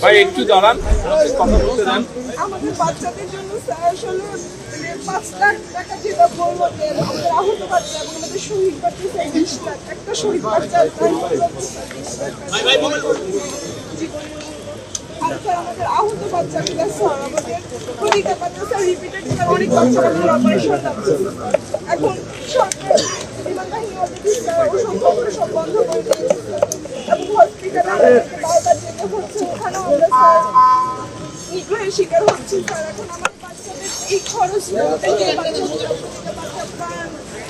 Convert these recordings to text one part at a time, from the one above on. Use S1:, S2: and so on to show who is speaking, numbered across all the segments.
S1: ভাই একটু দাঁড়ান, কথা বলতে দেন।
S2: আমাদের বাচ্চাদের জন্য স্যার আসলে 5 লাখ টাকা যেটা বলবো যে আমাদের আহত বাচ্চা এবং আমাদের শহীদ বাচ্চা 20 লাখ, একটা শহীদ বাচ্চা আমাদের আহত বাচ্চাগুলো স্যার আমাদের প্রতিটা বাচ্চা স্যার রিপিটেড অনেক বাচ্চা আমাদের অপারেশন যাচ্ছে। এখন সরকার বিমান বাহিনী অলরেডি স্যার অসংখ্য সব বন্ধ করে দিয়েছে এবং হসপিটালে বারবার যেতে হচ্ছে, ওখানেও আমরা স্যার নিগ্রহের শিকার হচ্ছি স্যার। এখন আমার বাচ্চাদের এই খরচ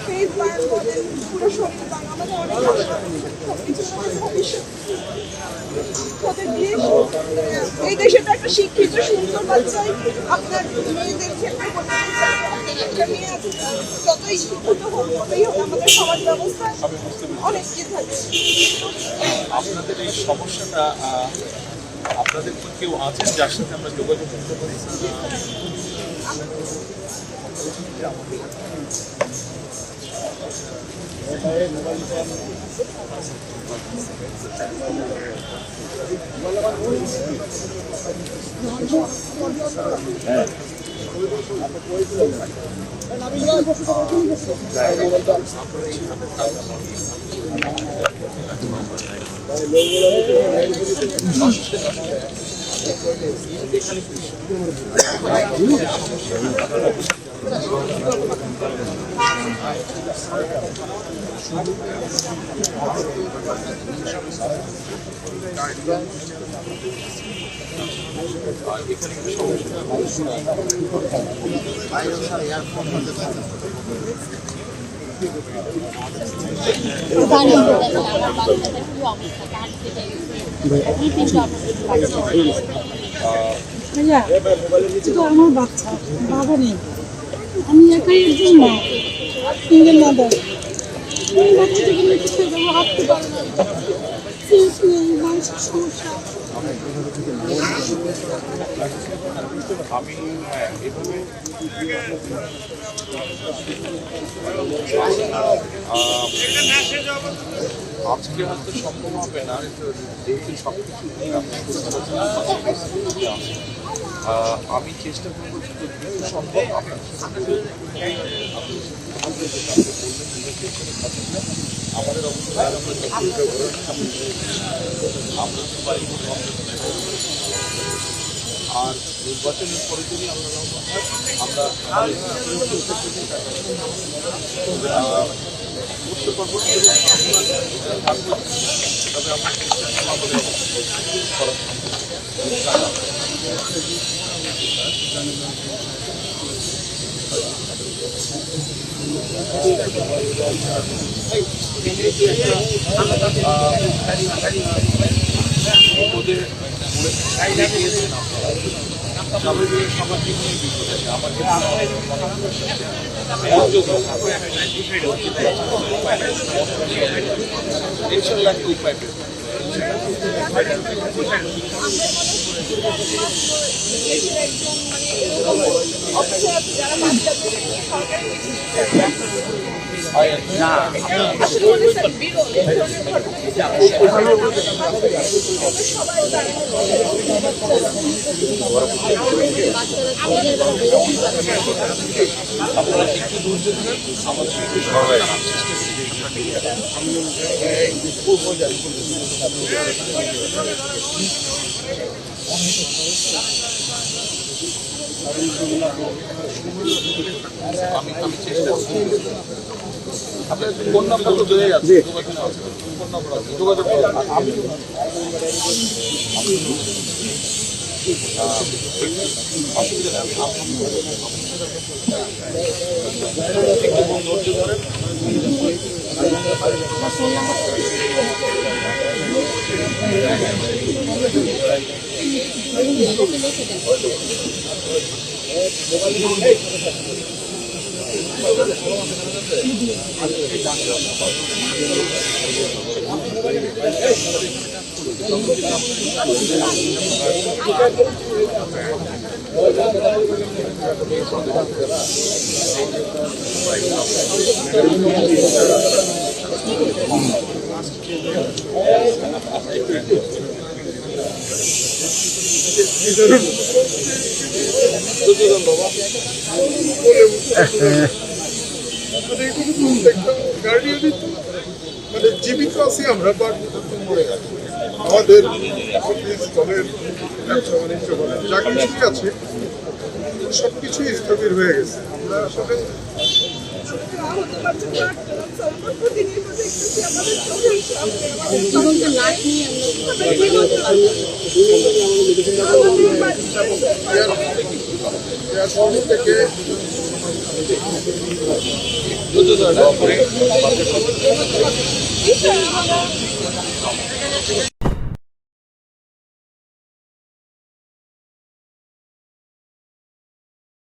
S2: ফেস বান বলেন, পুরো শরীর বান, আমাদের অনেক সবকিছু ভবিষ্যৎ ওদের বিয়ে এই দেশে তো একটা শিক্ষিত সুন্দর বাচ্চাই আপনার মেয়েদের ক্ষেত্রে একটা মেয়ে আছে যতই শিক্ষিত হোক ততই হোক আমাদের সমাজ ব্যবস্থা অনেক কি থাকে।
S1: আপনাদের এই সমস্যাটা আপনাদের কি কেউ আছেন যার সাথে আমরা যোগাযোগ করতে পারি?
S3: আমার বাচ্চা বাবা নেই, আমি একাই একজন মা, সিঙ্গেল মাদার। এই বাচ্চাটাকে নিয়ে কিছু যাবো, হাঁটতে পারে না, সিরিয়াস নেই, মানসিক সমস্যা।
S1: আমি এভাবে আজকে হয়তো সম্ভব হবে না, যেহেতু সবকিছু আমি চেষ্টা করবো যতটুকু সম্ভব আপনার আমাদের অবস্থায় আমরা তো পারি। আর নির্বাচনের পরে যদি আমরা বুঝতে পারবো তবে আমরা করা ওদের সবার দিক নিয়ে বিপদ আছে। আমাকে ইনশাল্লাহ একটা উপায় পেয়ে আপনারা একটু ধৈর্য ধরেন, আমাদের একটু সবাই আমি চেষ্টা করছি। আপনার ফোন নাম্বার তো দেওয়া যাচ্ছে, ফোন নাম্বার আছে, যোগাযোগ করুন। অসুবিধা নেই, একটু ধৈর্য ধরেন। দুজন বাবা
S4: মানে জীবিত আছি আমরা, বাট মরে গেছি। আমাদের অফিস বলেন, ব্যবসা বাণিজ্য বলেন, যা কিছুই আছে সবকিছুই স্থবির হয়ে গেছে। আমরা আসলে
S2: আহত বাচ্চাগুলো আটকে রাখছে। আমরা প্রতিনিয়ত দেখতেছি আমাদের চোখের সামনে আমাদের
S3: জীবন্ত লাশ নিয়ে আমরা
S2: আমরা জীবন্ত আমাদের বাচ্চাদের
S4: এয়ার শহর থেকে
S1: দুজন
S2: বিশাল